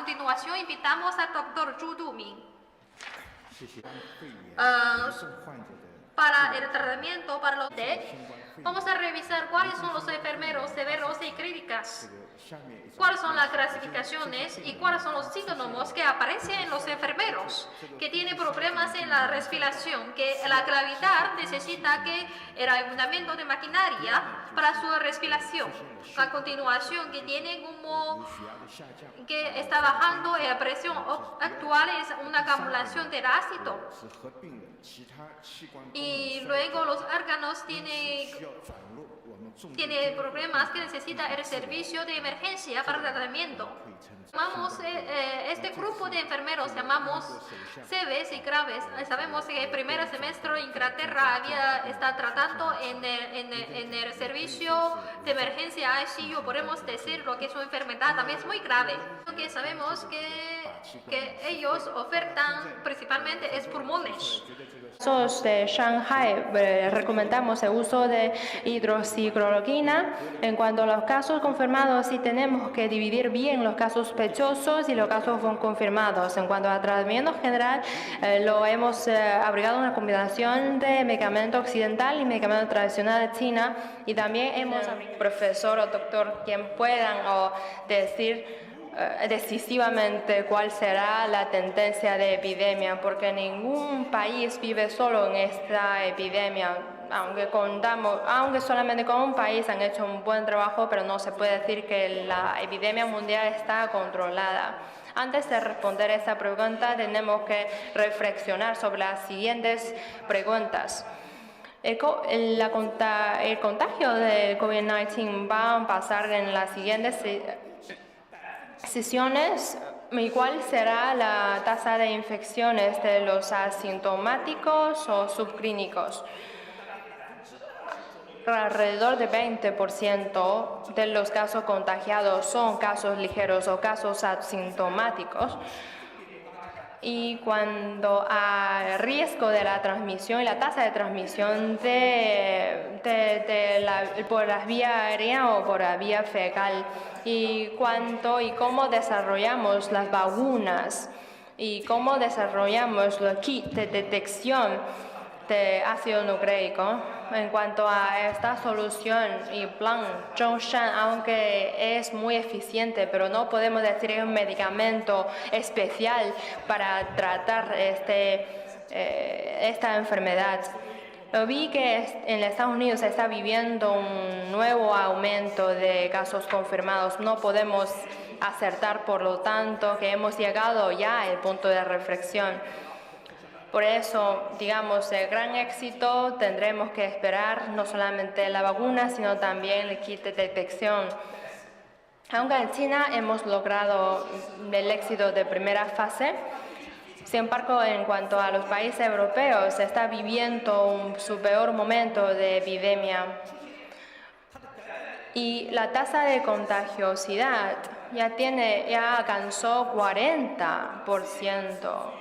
continuación invitamos al doctor Zhu Duming. Para el tratamiento para los vamos a revisar cuáles son los enfermeros severos y críticas, cuáles son las clasificaciones y cuáles son los síntomas que aparecen en los enfermeros que tienen problemas en la respiración, que la gravedad necesita que el ayuntamiento de maquinaria para su respiración. A continuación, que tienen como que está bajando la presión actual, es una acumulación de ácido. Y luego los órganos tienen problemas que necesita el servicio de emergencia para tratamiento. Este grupo de enfermeros llamamos severos y graves. Sabemos que el primer semestre Inglaterra está tratando en el servicio de emergencia ICU. Podemos decir lo que su enfermedad también es muy grave. Lo que sabemos que ellos ofertan principalmente es pulmones. De Shanghai recomendamos el uso de hidroxicloroquina. En cuanto a los casos confirmados, sí tenemos que dividir bien los casos sospechosos y los casos confirmados. En cuanto a tratamiento general, lo hemos abrigado una combinación de medicamento occidental y medicamento tradicional de China, y también hemos profesor o doctor quien puedan decir decisivamente cuál será la tendencia de epidemia, porque ningún país vive solo en esta epidemia. Aunque solamente con un país han hecho un buen trabajo, pero no se puede decir que la epidemia mundial está controlada. Antes de responder esta pregunta, tenemos que reflexionar sobre las siguientes preguntas. El contagio de COVID-19 va a pasar en las siguientes sesiones. ¿Y cuál será la tasa de infecciones de los asintomáticos o subclínicos? Alrededor de 20% de los casos contagiados son casos ligeros o casos asintomáticos. Y cuando hay riesgo de la transmisión y la tasa de transmisión por la vía aérea o por la vía fecal, y cómo desarrollamos las vacunas y cómo desarrollamos los kits de detección de ácido nucleico. En cuanto a esta solución y plan Zhongshan, aunque es muy eficiente, pero no podemos decir que es un medicamento especial para tratar esta enfermedad. Vi que en Estados Unidos se está viviendo un nuevo aumento de casos confirmados. No podemos acertar, por lo tanto, que hemos llegado ya al punto de reflexión. Por eso, digamos, el gran éxito tendremos que esperar no solamente la vacuna, sino también el kit de detección. Aunque en China hemos logrado el éxito de primera fase, sin embargo, en cuanto a los países europeos, se está viviendo su peor momento de epidemia. Y la tasa de contagiosidad ya alcanzó 40%.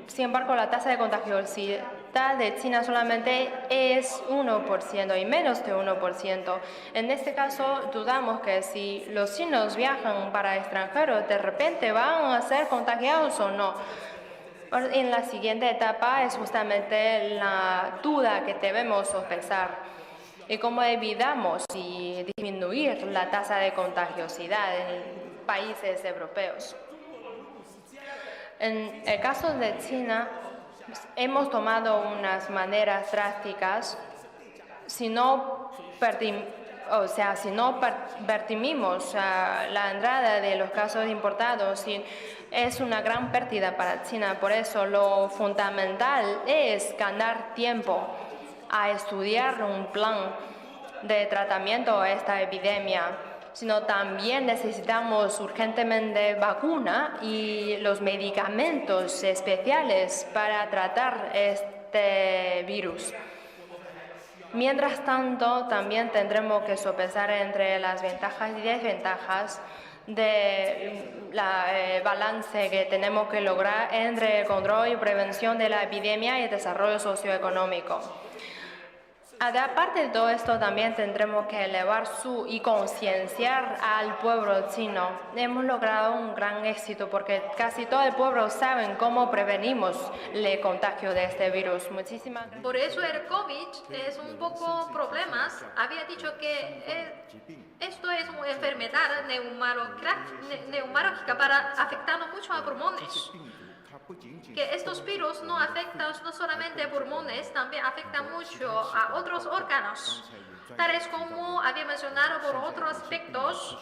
Sin embargo, la tasa de contagiosidad de China solamente es 1% y menos de 1%. En este caso, dudamos que si los chinos viajan para extranjeros, de repente van a ser contagiados o no. En la siguiente etapa es justamente la duda que debemos sopesar y cómo evitamos y disminuir la tasa de contagiosidad en países europeos. En el caso de China, hemos tomado unas maneras drásticas. Si no permitimos la entrada de los casos importados, es una gran pérdida para China. Por eso lo fundamental es ganar tiempo a estudiar un plan de tratamiento a esta epidemia, sino también necesitamos urgentemente vacuna y los medicamentos especiales para tratar este virus. Mientras tanto, también tendremos que sopesar entre las ventajas y desventajas de balance que tenemos que lograr entre el control y prevención de la epidemia y el desarrollo socioeconómico. Aparte de todo esto, también tendremos que elevar y concienciar al pueblo chino. Hemos logrado un gran éxito porque casi todo el pueblo sabe cómo prevenimos el contagio de este virus. Muchísimas gracias. Por eso el COVID es un poco problemas. Había dicho que esto es una enfermedad neumológica para afectar mucho a pulmones. Que estos virus no afectan no solamente a pulmones, también afectan mucho a otros órganos, tales como había mencionado por otros aspectos,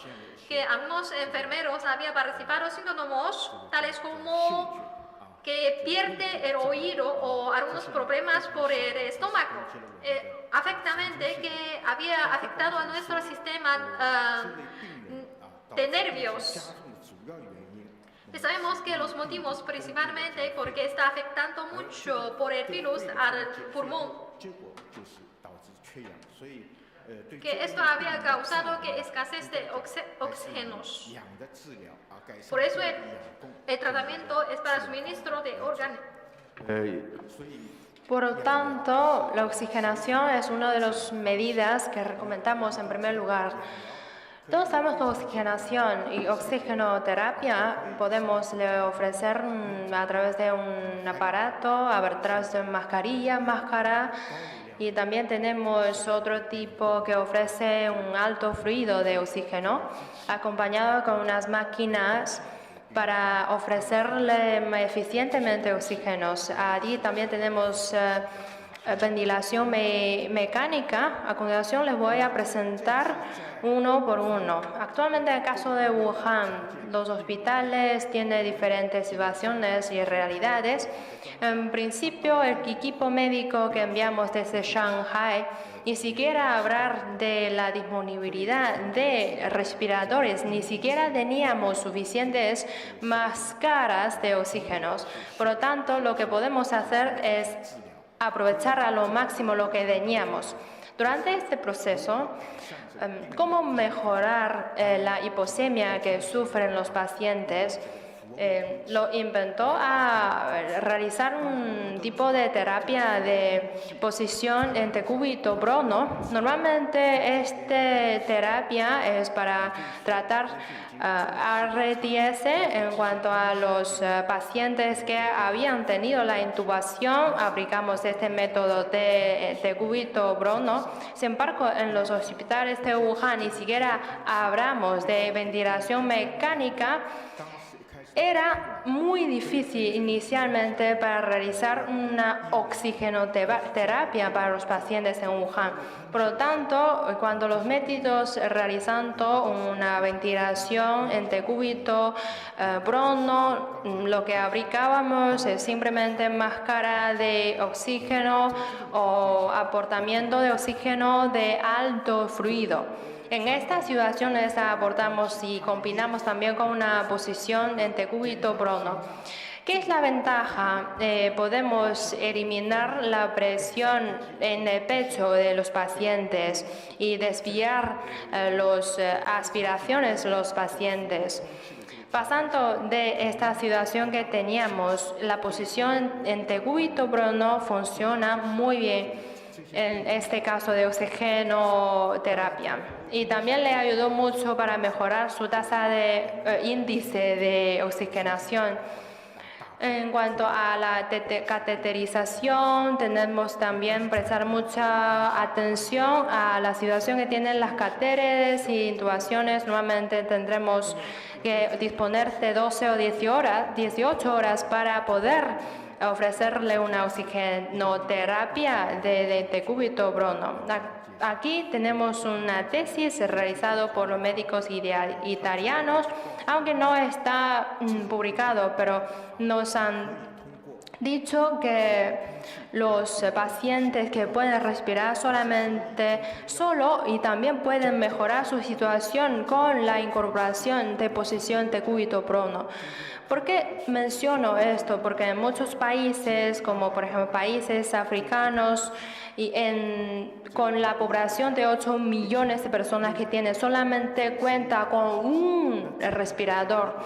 que algunos enfermeros habían participado síntomas, tales como que pierde el oído o algunos problemas por el estómago. Afectamente que había afectado a nuestro sistema de nervios. Y sabemos que los motivos principalmente porque está afectando mucho por el virus al pulmón, que esto había causado que escasez de oxígenos. Por eso el tratamiento es para suministro de órganos. Por lo tanto, la oxigenación es una de las medidas que recomendamos en primer lugar. Todos sabemos que oxigenación y oxigenoterapia podemos ofrecer a través de un aparato, a través de máscara, y también tenemos otro tipo que ofrece un alto fluido de oxígeno, acompañado con unas máquinas para ofrecerle eficientemente oxígenos. Allí también tenemos ventilación mecánica. A continuación les voy a presentar uno por uno. Actualmente en el caso de Wuhan, los hospitales tienen diferentes situaciones y realidades. En principio, el equipo médico que enviamos desde Shanghai ni siquiera hablar de la disponibilidad de respiradores, ni siquiera teníamos suficientes máscaras de oxígenos. Por lo tanto, lo que podemos hacer es aprovechar a lo máximo lo que teníamos. Durante este proceso, ¿cómo mejorar la hipoxemia que sufren los pacientes? Lo inventó a realizar un tipo de terapia de posición en decúbito prono. Normalmente esta terapia es para tratar RTS en cuanto a los pacientes que habían tenido la intubación. Aplicamos este método de decúbito prono. Sin embargo, en los hospitales de Wuhan ni siquiera hablamos de ventilación mecánica. Era muy difícil inicialmente para realizar una oxigenoterapia para los pacientes en Wuhan. Por lo tanto, cuando los médicos realizando una ventilación en decúbito prono, lo que aplicábamos es simplemente máscara de oxígeno o aportamiento de oxígeno de alto fluido. En estas situaciones aportamos y combinamos también con una posición en decúbito prono. ¿Qué es la ventaja? Podemos eliminar la presión en el pecho de los pacientes y desviar las aspiraciones de los pacientes. Pasando de esta situación que teníamos, la posición en decúbito prono funciona muy bien en este caso de oxigenoterapia, y también le ayudó mucho para mejorar su tasa de índice de oxigenación. En cuanto a la cateterización, tenemos también prestar mucha atención a la situación que tienen las catéteres y intubaciones. Nuevamente tendremos que disponer de 12 o 18 horas para poder ofrecerle una oxigenoterapia de decúbito prono. Aquí tenemos una tesis realizada por los médicos italianos, aunque no está publicado, pero nos han dicho que los pacientes que pueden respirar solo y también pueden mejorar su situación con la incorporación de posición decúbito prono. ¿Por qué menciono esto? Porque en muchos países, como por ejemplo países africanos, y con la población de 8 millones de personas que tiene, solamente cuenta con un respirador.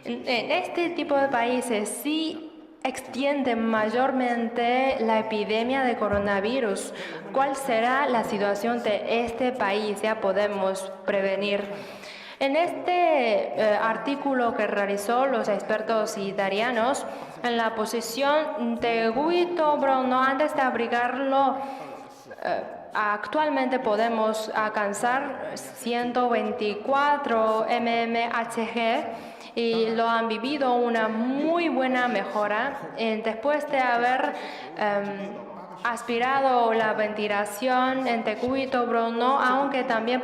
En este tipo de países sí extiende mayormente la epidemia de coronavirus. ¿Cuál será la situación de este país? Ya podemos prevenir. En este artículo que realizó los expertos italianos, en la posición de Guido Bruno, antes de aplicarlo, actualmente podemos alcanzar 124 mmHg y lo han vivido una muy buena mejora después de haber aspirado la ventilación en Guido Bruno, aunque también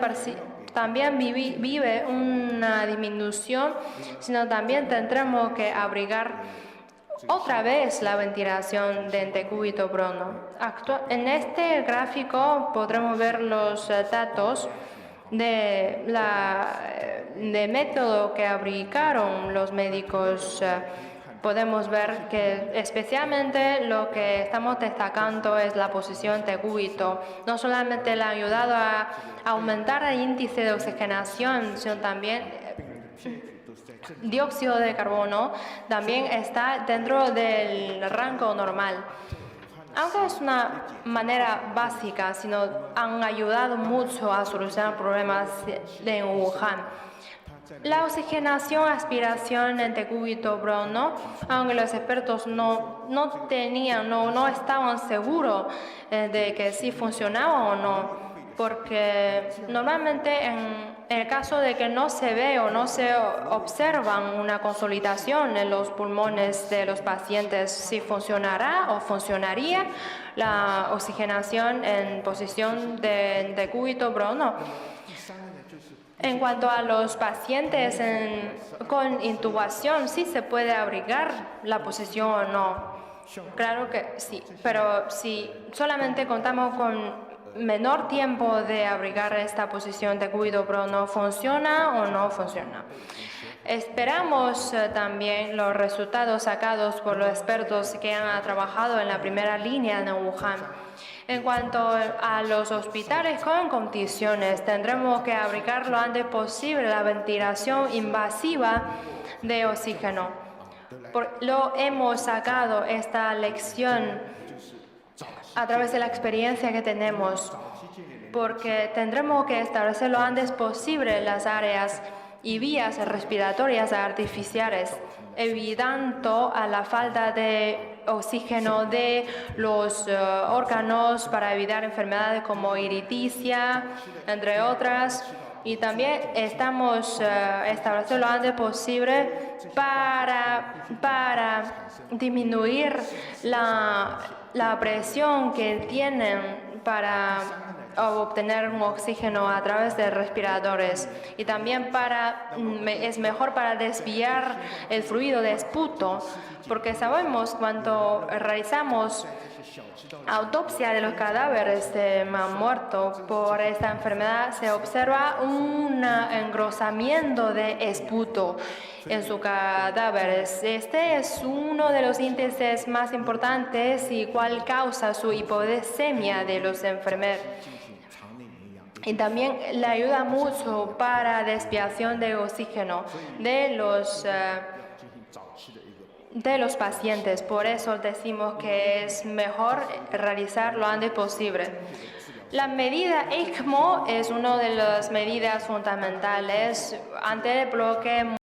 vive una disminución, sino también tendremos que abrigar otra vez la ventilación de Guido Bruno. En este gráfico podremos ver los datos de método que aplicaron los médicos. Podemos ver que especialmente lo que estamos destacando es la posición de Guido. No solamente le ha ayudado a aumentar el índice de oxigenación, sino también dióxido de carbono también está dentro del rango normal. Aunque es una manera básica, sino han ayudado mucho a solucionar problemas en Wuhan. La oxigenación, aspiración en Guido Bruno, aunque los expertos no estaban seguros de que sí funcionaba o no, porque normalmente en el caso de que no se ve o no se observa una consolidación en los pulmones de los pacientes, si funcionará o funcionaría la oxigenación en posición de Guido Bruno. En cuanto a los pacientes con intubación, sí se puede abrigar la posición o no. Claro que sí, pero si solamente contamos con menor tiempo de abrigar esta posición de Guido Bruno, ¿funciona o no funciona? Esperamos también los resultados sacados por los expertos que han trabajado en la primera línea en Wuhan. En cuanto a los hospitales con condiciones, tendremos que abrigar lo antes posible la ventilación invasiva de oxígeno. Lo hemos sacado esta lección a través de la experiencia que tenemos, porque tendremos que establecer lo antes posible las áreas y vías respiratorias artificiales, evitando a la falta de oxígeno de los órganos para evitar enfermedades como iriticia, entre otras. Y también estamos estableciendo lo antes posible para disminuir la presión que tienen para obtener un oxígeno a través de respiradores, y también es mejor para desviar el fluido de esputo, porque sabemos cuando realizamos autopsia de los cadáveres de muertos por esta enfermedad se observa un engrosamiento de esputo en sus cadáveres. Este es uno de los índices más importantes y cual causa su hipoxemia de los enfermeros. Y también le ayuda mucho para desviación de oxígeno de los pacientes. Por eso decimos que es mejor realizar lo antes posible. La medida ECMO es una de las medidas fundamentales ante el bloque